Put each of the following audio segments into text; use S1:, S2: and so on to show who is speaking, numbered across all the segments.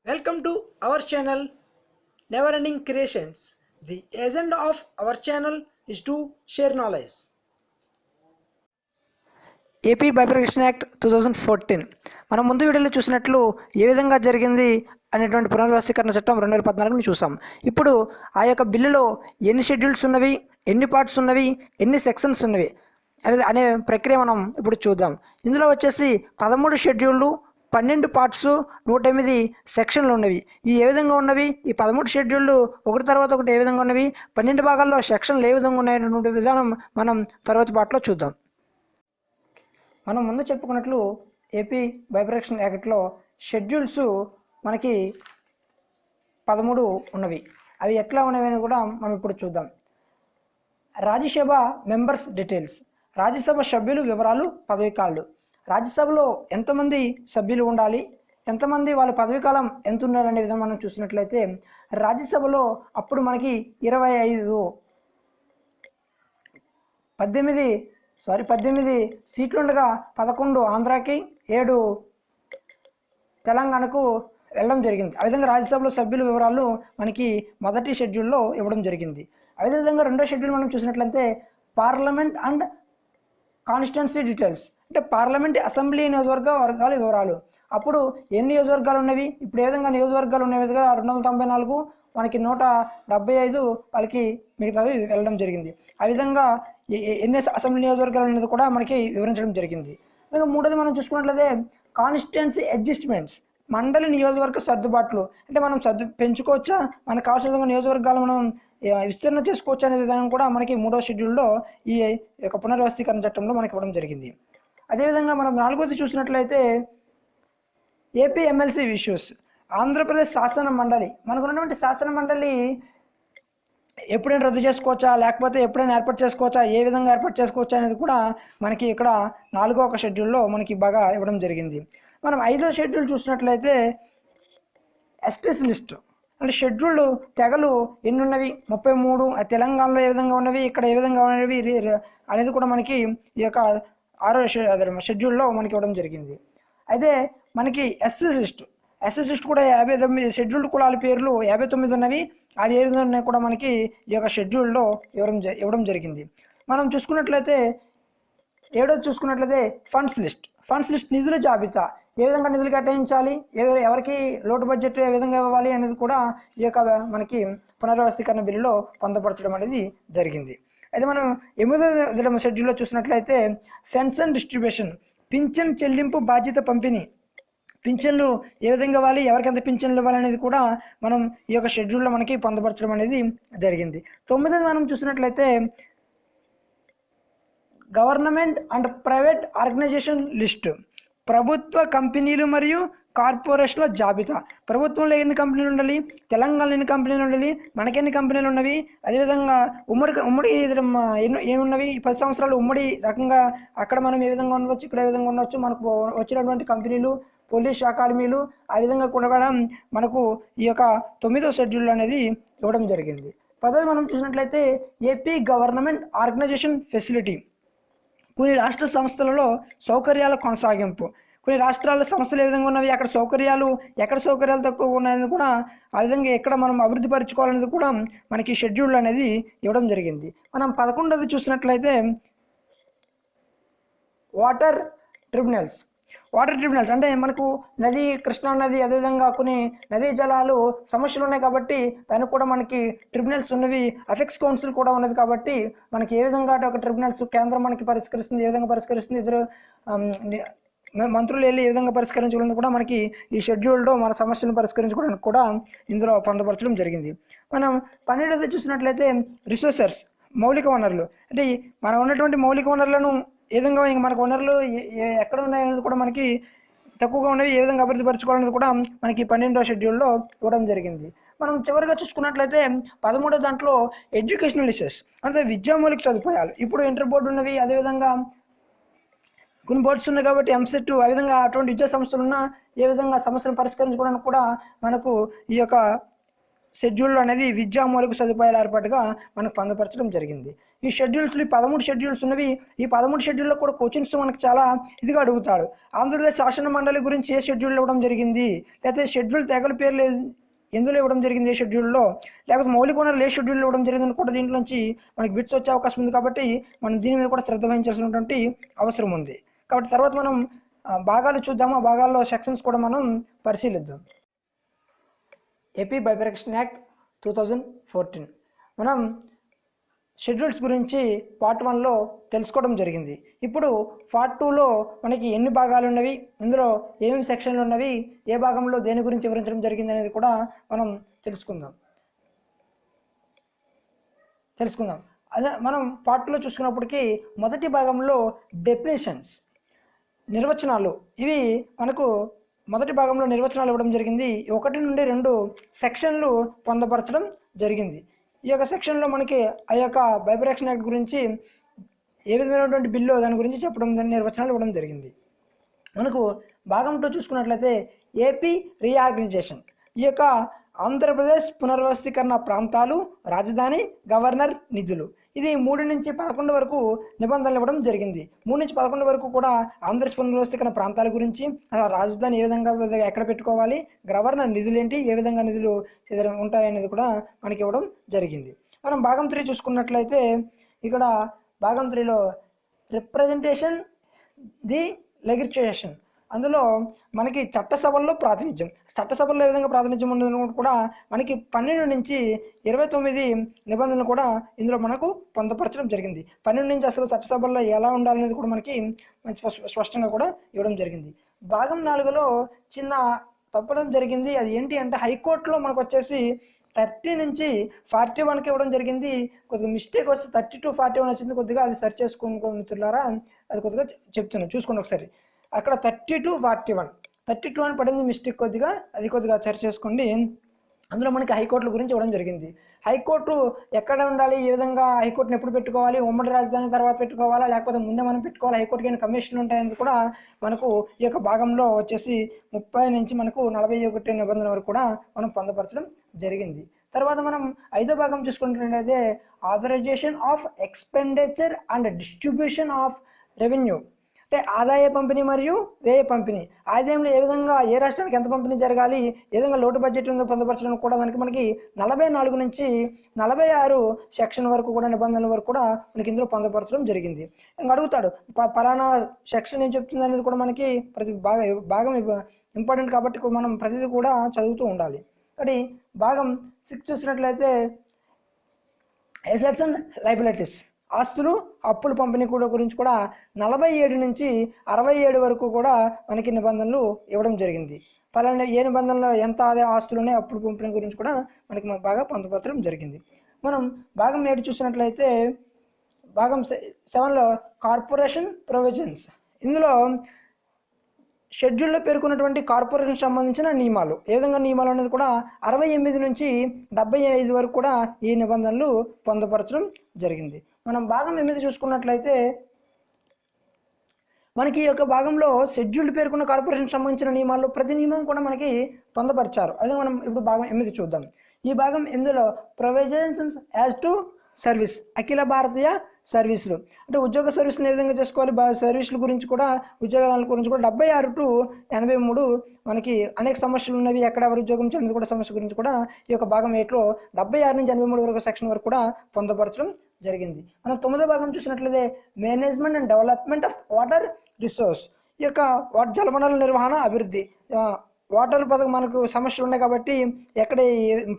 S1: Welcome to our channel Never Ending Creations. The agenda of our channel is to share knowledge. AP bifurcation act 2014 మనం ముందు వీడియోలో చూసినట్లు ఏ విధంగా జరిగింది అనేటువంటి పునర్వ్యవస్థీకరణ చట్టం 2014ని చూసాం. ఇప్పుడు ఆ యొక్క బిల్లులో ఎన్ని షెడ్యూల్స్ ఉన్నవి, ఎన్ని పార్ట్స్ ఉన్నవి, ఎన్ని సెక్షన్స్ ఉన్నవి అనే ప్రక్రియ మనం ఇప్పుడు చూద్దాం. ఇందులో వచ్చేసి 13 షెడ్యూళ్ళు, 12 పార్ట్స్, 108 సెక్షన్లు ఉన్నవి. ఏ విధంగా ఉన్నవి, ఈ 13 షెడ్యూళ్ళు ఒకటి తర్వాత ఒకటి ఏ విధంగా ఉన్నవి, 12 భాగాల్లో సెక్షన్లు ఏ విధంగా ఉన్నాయనేటువంటి విధానం మనం తర్వాత పార్ట్లో చూద్దాం. మనం ముందు చెప్పుకున్నట్లు ఏపీ బైఫర్కేషన్ యాక్ట్లో షెడ్యూల్స్ మనకి 13 ఉన్నవి. అవి ఎట్లా ఉన్నవి కూడా మనం ఇప్పుడు చూద్దాం. రాజ్యసభ మెంబర్స్ డీటెయిల్స్, రాజ్యసభ సభ్యులు వివరాలు, పదవీకాలాలు. రాజ్యసభలో ఎంతమంది సభ్యులు ఉండాలి, ఎంతమంది వాళ్ళ పదవీకాలం ఎంత ఉండాలనే విధంగా మనం చూసినట్లయితే రాజ్యసభలో అప్పుడు మనకి 18 సీట్లు ఉండగా 11 ఆంధ్రాకి, 7 తెలంగాణకు వెళ్ళడం జరిగింది. అదేవిధంగా రాజ్యసభలో సభ్యుల వివరాలు మనకి మొదటి షెడ్యూల్లో ఇవ్వడం జరిగింది. అదేవిధంగా రెండో షెడ్యూల్ మనం చూసినట్లయితే పార్లమెంట్ అండ్ కాన్స్టిట్యున్సీ డీటెయిల్స్, అంటే పార్లమెంట్ అసెంబ్లీ వర్గాల వివరాలు. అప్పుడు ఎన్ని నియోజకవర్గాలు ఉన్నవి, ఇప్పుడు ఏ విధంగా నియోజకవర్గాలు ఉన్నాయి, 294 మనకి 175 వాళ్ళకి మిగతావి వెళ్ళడం జరిగింది. ఆ విధంగా ఎన్ని అసెంబ్లీ నియోజకవర్గాలు అనేది కూడా మనకి వివరించడం జరిగింది. ఇంకా మూడోది మనం చూసుకున్నట్లయితే కాన్స్టిట్యున్సీ అడ్జస్ట్మెంట్స్, మండలి నియోజకవర్గ సర్దుబాట్లు, అంటే మనం పెంచుకోవచ్చా, మనకు కావాల్సిన విధంగా నియోజకవర్గాలు మనం విస్తరణ చేసుకోవచ్చు అనే విధానం కూడా మనకి మూడో షెడ్యూల్లో ఈ యొక్క పునర్వ్యవస్థీకరణ చట్టంలో మనకి ఇవ్వడం జరిగింది. అదేవిధంగా మనం నాలుగోది చూసినట్లయితే ఏపీ ఎమ్మెల్సీ ఇష్యూస్, ఆంధ్రప్రదేశ్ శాసన మండలి. మనకు ఉన్నటువంటి శాసన మండలి ఎప్పుడైనా రద్దు చేసుకోవచ్చా, లేకపోతే ఎప్పుడైనా ఏర్పాటు చేసుకోవచ్చా, ఏ విధంగా ఏర్పాటు చేసుకోవచ్చా అనేది కూడా మనకి ఇక్కడ 4వ షెడ్యూల్లో మనకి బాగా ఇవ్వడం జరిగింది. మనం 5వ షెడ్యూల్ చూసినట్లయితే ఎస్టీస్ లిస్ట్, అంటే షెడ్యూల్డ్ తెగలు ఎన్ని ఉన్నవి, 33. తెలంగాణలో ఏ విధంగా ఉన్నవి, ఇక్కడ ఏ విధంగా ఉన్నవి అనేది కూడా మనకి ఈ యొక్క 6వ షెడ్యూల్లో మనకి ఇవ్వడం జరిగింది. అయితే మనకి ఎస్సీ లిస్ట్ కూడా 59 షెడ్యూల్డ్ కులాల పేర్లు 59 ఉన్నవి. అవి ఏ విధంగా ఉన్నాయి కూడా మనకి ఈ యొక్క షెడ్యూల్లో ఇవ్వడం జరిగింది. మనం చూసుకున్నట్లయితే 7వ చూసుకున్నట్లయితే ఫండ్స్ లిస్ట్ నిధుల జాబితా, ఏ విధంగా నిధులు కేటాయించాలి, ఎవరికి లోటు బడ్జెట్ ఏ విధంగా ఇవ్వాలి అనేది కూడా ఈ యొక్క మనకి పునర్వ్యవస్థీకరణ బిల్లులో పొందపరచడం అనేది జరిగింది. అయితే మనం 8వ షెడ్యూల్లో చూసినట్లయితే పెన్షన్ డిస్ట్రిబ్యూషన్, పింఛన్ చెల్లింపు బాధ్యత పంపిణీ, పింఛన్లు ఏ విధంగా ఇవ్వాలి, ఎవరికి ఎంత పింఛన్లు ఇవ్వాలి అనేది కూడా మనం ఈ యొక్క షెడ్యూల్లో మనకి పొందపరచడం అనేది జరిగింది. 9వ మనం చూసినట్లయితే government and private organisation list, ప్రభుత్వ కంపెనీలు మరియు కార్పొరేషన్ల జాబితా. ప్రభుత్వంలో ఎన్ని కంపెనీలు ఉండాలి, తెలంగాణలో ఎన్ని కంపెనీలు ఉండాలి, మనకెన్ని కంపెనీలు ఉన్నవి, అదేవిధంగా ఉమ్మడి ఏమున్నవి, 10 సంవత్సరాలు ఉమ్మడి రకంగా అక్కడ మనం ఏ విధంగా ఉండవచ్చు, ఇక్కడ ఏ విధంగా ఉండవచ్చు, మనకు వచ్చినటువంటి కంపెనీలు, పోలీస్ అకాడమీలు, ఆ విధంగా కూడా మనకు ఈ యొక్క 9వ షెడ్యూల్ అనేది ఇవ్వడం జరిగింది. 10వ మనం చూసినట్లయితే ఏపీ గవర్నమెంట్ ఆర్గనైజేషన్ ఫెసిలిటీ, కొన్ని రాష్ట్ర సంస్థలలో సౌకర్యాల కొనసాగింపు, కొన్ని రాష్ట్రాల సంస్థలు ఏ విధంగా ఉన్నవి, ఎక్కడ సౌకర్యాలు తక్కువ ఉన్నాయని కూడా ఆ విధంగా ఎక్కడ మనం అభివృద్ధి పరచుకోవాలనేది కూడా మనకి షెడ్యూల్ అనేది ఇవ్వడం జరిగింది. మనం 11వది చూసినట్లయితే వాటర్ ట్రిబ్యునల్స్, అంటే మనకు నది, కృష్ణా నది, అదేవిధంగా కొన్ని నదీ జలాలు సమస్యలు ఉన్నాయి కాబట్టి దానికి కూడా మనకి ట్రిబ్యునల్స్ ఉన్నవి, అఫెక్స్ కౌన్సిల్ కూడా ఉన్నది కాబట్టి మనకి ఏ విధంగా ఒక ట్రిబ్యునల్స్ కేంద్రం మనకి పరిష్కరిస్తుంది, ఏ విధంగా పరిష్కరిస్తుంది, ఇద్దరు మంత్రులు వెళ్ళి ఏ విధంగా పరిష్కరించుకునేది కూడా మనకి ఈ షెడ్యూల్లో మన సమస్యను పరిష్కరించుకోవడానికి కూడా ఇందులో పొందపరచడం జరిగింది. మనం 12వది చూసినట్లయితే రిసోర్సెస్, మౌలిక వనరులు, అంటే మనం ఉన్నటువంటి మౌలిక వనరులను ఏ విధంగా మనకు వనరులు ఎక్కడ ఉన్నాయనేది కూడా మనకి తక్కువగా ఉన్నవి, ఏ విధంగా అభివృద్ధి పరచుకోవాలనేది కూడా మనకి 12వ షెడ్యూల్లో ఇవ్వడం జరిగింది. మనం చివరిగా చూసుకున్నట్లయితే 13వ దాంట్లో ఎడ్యుకేషనల్ ఇష్యూస్, అంటే విద్యా మౌలిక సదుపాయాలు. ఇప్పుడు ఇంటర్ బోర్డు ఉన్నవి, అదేవిధంగా కొన్ని బోర్డ్స్ ఉన్నాయి కాబట్టి ఎంసెట్, ఆ విధంగా అటువంటి విద్యా సంస్థలు ఉన్న ఏ విధంగా సమస్యను పరిష్కరించుకోవడానికి కూడా మనకు ఈ యొక్క షెడ్యూల్ అనేది విద్యా మౌలిక సదుపాయాల ఏర్పాటుగా మనకు పొందపరచడం జరిగింది. ఈ షెడ్యూల్స్లో ఈ 13 షెడ్యూల్స్ ఉన్నవి. ఈ 13 షెడ్యూల్లో కూడా క్వశ్చన్స్ మనకు చాలా ఇదిగా అడుగుతాడు. ఆంధ్రప్రదేశ్ శాసన మండలి గురించి ఏ షెడ్యూల్ ఇవ్వడం జరిగింది, లేకపోతే షెడ్యూల్ తెగల పేర్లు ఎందులో ఇవ్వడం జరిగింది ఏ షెడ్యూల్లో, లేకపోతే మౌలిక వనరులు ఏ షెడ్యూల్లో ఇవ్వడం జరిగిందని కూడా దీంట్లోంచి మనకి బిట్స్ వచ్చే అవకాశం ఉంది. కాబట్టి మనం దీని మీద కూడా శ్రద్ధ వహించాల్సినటువంటి అవసరం ఉంది. కాబట్టి తర్వాత మనం భాగాలు చూద్దాము. ఆ భాగాల్లో సెక్షన్స్ కూడా మనం పరిశీలిద్దాం. ఏపీ బైఫర్కేషన్ యాక్ట్ 2014 మనం షెడ్యూల్స్ గురించి పార్ట్ 1లో తెలుసుకోవడం జరిగింది. ఇప్పుడు పార్ట్ 2లో మనకి ఎన్ని భాగాలు ఉన్నవి, ఇందులో ఏమేమి సెక్షన్లు ఉన్నవి, ఏ భాగంలో దేని గురించి వివరించడం జరిగింది అనేది కూడా మనం తెలుసుకుందాం. అదే మనం పార్ట్ 2లో చూసుకున్నప్పటికీ మొదటి భాగంలో డెఫినేషన్స్, నిర్వచనాలు, ఇవి మనకు మొదటి భాగంలో నిర్వచనాలు ఇవ్వడం జరిగింది. 1 నుండి 2 సెక్షన్లు పొందపరచడం జరిగింది. ఈ యొక్క సెక్షన్లో మనకి ఆ యొక్క బైఫర్కేషన్ యాక్ట్ గురించి ఏ విధమైనటువంటి బిల్లు దాని గురించి చెప్పడం, నిర్వచనాలు ఇవ్వడం జరిగింది. మనకు భాగం 2 చూసుకున్నట్లయితే ఏపీ రీఆర్గనైజేషన్, ఈ యొక్క ఆంధ్రప్రదేశ్ పునర్వ్యవస్థీకరణ ప్రాంతాలు, రాజధాని, గవర్నర్ నిధులు, ఇది 3 నుంచి 11 వరకు నిబంధనలు ఇవ్వడం జరిగింది. 3 నుంచి 11 వరకు కూడా ఆంధ్రప్రదేశ్ పునర్వ్యవస్థీకరణ ప్రాంతాల గురించి, రాజధాని ఏ విధంగా ఎక్కడ పెట్టుకోవాలి, గవర్నర్ నిధులు ఏంటి, ఏ విధంగా నిధులు ఉంటాయనేది కూడా మనకి ఇవ్వడం జరిగింది. మనం భాగం 3 చూసుకున్నట్లయితే ఇక్కడ భాగం 3లో రిప్రజెంటేషన్ ది లెజిస్లేషన్, అందులో మనకి చట్టసభల్లో ప్రాతినిధ్యం, చట్టసభల్లో ఏ విధంగా ప్రాతినిధ్యం ఉండదు కూడా మనకి 12 నుంచి 29 నిబంధనలు కూడా ఇందులో మనకు పొందపరచడం జరిగింది. 12 నుంచి అసలు చట్టసభల్లో ఎలా ఉండాలనేది కూడా మనకి మంచి స్పష్టంగా కూడా ఇవ్వడం జరిగింది. భాగం 4లో చిన్న తప్పడం జరిగింది. అది ఏంటి అంటే హైకోర్టులో మనకు వచ్చేసి 30 నుంచి 41కి ఇవ్వడం జరిగింది. కొద్దిగా మిస్టేక్ వస్తే 30 to 41 వచ్చింది. కొద్దిగా అది సర్చ్ చేసుకోండి మిత్రులారా, అది కొద్దిగా చెప్తున్నాను, చూసుకోండి ఒకసారి. అక్కడ 30 to 41, 32 అని పడింది మిస్టేక్, కొద్దిగా అది కొద్దిగా సరి చేసుకోండి. అందులో మనకి హైకోర్టుల గురించి ఇవ్వడం జరిగింది. హైకోర్టు ఎక్కడ ఉండాలి, ఏ విధంగా హైకోర్టును ఎప్పుడు పెట్టుకోవాలి, ఉమ్మడి రాజధాని తర్వాత పెట్టుకోవాలా లేకపోతే ముందే మనం పెట్టుకోవాలి, హైకోర్టుకి అయిన కమిషన్లు ఉంటాయని కూడా మనకు ఈ యొక్క భాగంలో వచ్చేసి 30 నుంచి మనకు 41 నిబంధనల వరకు కూడా మనం పొందపరచడం జరిగింది. తర్వాత మనం 5వ భాగం చూసుకుంటున్నట్లయితే authorisation of expenditure and distribution of revenue, అంటే ఆదాయ పంపిణీ మరియు వ్యయ పంపిణీ, ఆదాయంలో ఏ విధంగా ఏ రాష్ట్రానికి ఎంత పంపిణీ జరగాలి, ఏ విధంగా లోటు బడ్జెట్ ఉందో పొందపరచడం కూడా దానికి మనకి 44 నుంచి 46 సెక్షన్ వరకు కూడా నిబంధనల వరకు కూడా మనకి ఇందులో పొందపరచడం జరిగింది. ఇంకా అడుగుతాడు పలానా సెక్షన్ ఏం చెప్తుంది అనేది కూడా మనకి ప్రతి భాగం ఇంపార్టెంట్ కాబట్టి మనం ప్రతిదీ కూడా చదువుతూ ఉండాలి. కానీ భాగం 6 చూసినట్లయితే అసెట్స్ అండ్ లయబిలిటీస్, ఆస్తులు అప్పుల పంపిణీ కూడా గురించి కూడా 47 నుంచి 67 వరకు కూడా మనకి నిబంధనలు ఇవ్వడం జరిగింది. పలానా ఏ నిబంధనలో ఎంత ఆస్తులు ఉన్నాయి, అప్పుల పంపిణీ గురించి కూడా మనకి బాగా పొందపరచడం జరిగింది. మనం భాగం 7 చూసినట్లయితే భాగం 7లో కార్పొరేషన్ ప్రొవిజన్స్, ఇందులో షెడ్యూల్లో పేర్కొన్నటువంటి కార్పొరేషన్ సంబంధించిన నియమాలు, ఏ విధంగా నియమాలు అనేది కూడా 68 నుంచి 75 వరకు కూడా ఈ నిబంధనలు పొందపరచడం జరిగింది. మనం భాగం 8 చూసుకున్నట్లయితే మనకి ఈ యొక్క భాగంలో షెడ్యూల్ పేర్కొన్న కార్పొరేషన్ సంబంధించిన నియమాల్లో ప్రతి నియమం కూడా మనకి పొందపరిచారు. అదే మనం ఇప్పుడు భాగం 8 చూద్దాం. ఈ భాగం 8లో ప్రొవిజన్స్ యాజ్ టు సర్వీస్, అఖిల భారతీయ సర్వీసులు, అంటే ఉద్యోగ సర్వీసులు ఏ విధంగా చేసుకోవాలి, సర్వీసుల గురించి కూడా ఉద్యోగాల గురించి కూడా 76 to 83 మనకి అనేక సమస్యలు ఉన్నవి, ఎక్కడ ఎవరు ఉద్యోగం చేయడం కూడా సమస్య గురించి కూడా ఈ యొక్క భాగం 8లో 76 నుంచి 83 వరకు సెక్షన్ వరకు కూడా పొందపరచడం జరిగింది. మనం 9వ భాగం చూసినట్లయితే management and development of water resource, ఈ యొక్క జలవనరుల నిర్వహణ అభివృద్ధి, వాటర్ పథకం మనకు సమస్యలు ఉన్నాయి కాబట్టి ఎక్కడ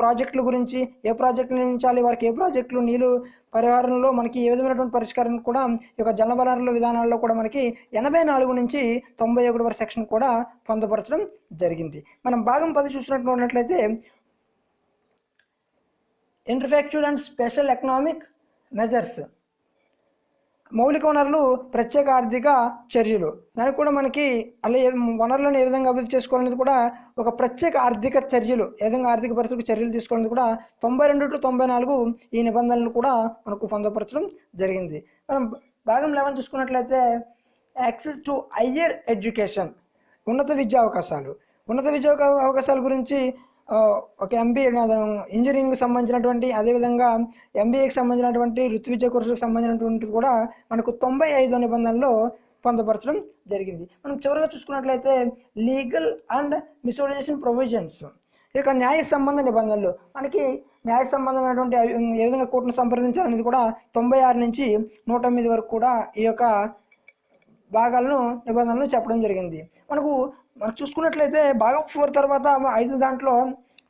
S1: ప్రాజెక్టుల గురించి, ఏ ప్రాజెక్టులు నిర్మించాలి, వారికి ఏ ప్రాజెక్టులు నీళ్ళు పరిహారంలో మనకి ఏ విధమైనటువంటి పరిష్కారం కూడా ఈ యొక్క జలవనరుల విధానాల్లో కూడా మనకి 84 నుంచి 91 వరకు సెక్షన్ కూడా పొందపరచడం జరిగింది. మనం భాగం 10 చూసినట్లయితే ఇంటర్ఫెక్చువల్ అండ్ స్పెషల్ ఎకనామిక్ మెజర్స్, మౌలిక వనరులు ప్రత్యేక ఆర్థిక చర్యలు, దానికి కూడా మనకి అలా వనరులను ఏ విధంగా అభివృద్ధి చేసుకోవాలనేది కూడా ఒక ప్రత్యేక ఆర్థిక చర్యలు, ఏ విధంగా ఆర్థిక పరిస్థితులకు చర్యలు తీసుకోవాలనేది కూడా 92 to 94 ఈ నిబంధనలు కూడా మనకు పొందపరచడం జరిగింది. మనం భాగం 11 చూసుకున్నట్లయితే యాక్సెస్ టు హయ్యర్ ఎడ్యుకేషన్, ఉన్నత విద్యా అవకాశాలు, ఉన్నత విద్యా అవకాశాల గురించి ఒక ఎంబీఏ ఇంజనీరింగ్కి సంబంధించినటువంటి, అదేవిధంగా ఎంబీఏకి సంబంధించినటువంటి వృత్తి విద్యా కోర్సులకు సంబంధించినటువంటిది కూడా మనకు 95వ నిబంధనలో పొందపరచడం జరిగింది. మనం చివరిగా చూసుకున్నట్లయితే లీగల్ అండ్ మిస్ఓరైజేషన్ ప్రొవిజన్స్, ఇక న్యాయ సంబంధ నిబంధనలు. మనకి న్యాయ సంబంధమైనటువంటి ఏ విధంగా కోర్టును సంప్రదించాలనేది కూడా 96 నుంచి 109 వరకు కూడా ఈ యొక్క భాగాలను నిబంధనలు చెప్పడం జరిగింది. మనకు చూసుకున్నట్లయితే భాగం 4 తర్వాత 5 దాంట్లో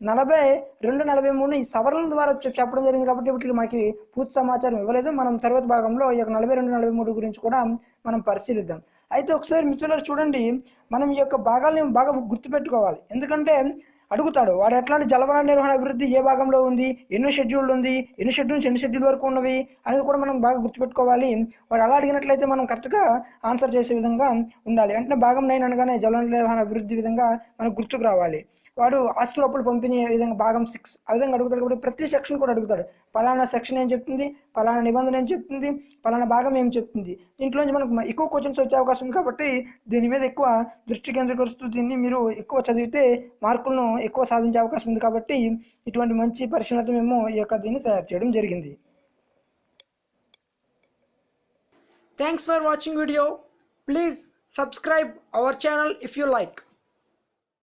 S1: 42, 43 ఈ సవరణల ద్వారా చెప్పడం జరిగింది కాబట్టి వీటికి మనకి పూర్తి సమాచారం ఇవ్వలేదు. మనం తర్వాత భాగంలో ఈ యొక్క 42, 43 గురించి కూడా మనం పరిశీలిద్దాం. అయితే ఒకసారి మిత్రులారా చూడండి, మనం ఈ యొక్క భాగాలను బాగా గుర్తుపెట్టుకోవాలి. ఎందుకంటే అడుగుతాడు వాడు ఎట్లాంటి జలవనరుల నిర్వహణ అభివృద్ధి ఏ భాగంలో ఉంది, ఎన్నో షెడ్యూల్ ఉంది, ఎన్ని షెడ్యూల్ నుంచి ఎన్ని షెడ్యూల్ వరకు ఉన్నవి అనేది కూడా మనం బాగా గుర్తుపెట్టుకోవాలి. వాడు అలా అడిగినట్లయితే మనం కరెక్ట్గా ఆన్సర్ చేసే విధంగా ఉండాలి. వెంటనే భాగం 9 అనగానే జలవనరుల నిర్వహణ అభివృద్ధి విధంగా మనకు గుర్తుకు రావాలి. వాడు ఆస్తుల అప్పులు పంపిణీ విధంగా భాగం 6 ఆ విధంగా అడుగుతాడు. కాబట్టి ప్రతి సెక్షన్ కూడా అడుగుతాడు, పలానా సెక్షన్ ఏం చెప్తుంది, పలానా నిబంధన ఏం చెప్తుంది, పలానా భాగం ఏం చెప్తుంది. దీంట్లోంచి మనకు ఎక్కువ క్వశ్చన్స్ వచ్చే అవకాశం ఉంది. కాబట్టి దీని మీద ఎక్కువ దృష్టి కేంద్రీకరిస్తూ దీన్ని మీరు ఎక్కువ చదివితే మార్కులను ఎక్కువ సాధించే అవకాశం ఉంది. కాబట్టి ఇటువంటి మంచి పరిశీలనతో మేము ఈ యొక్క దీన్ని తయారు చేయడం జరిగింది. Thanks for watching video. Please subscribe our channel if you like.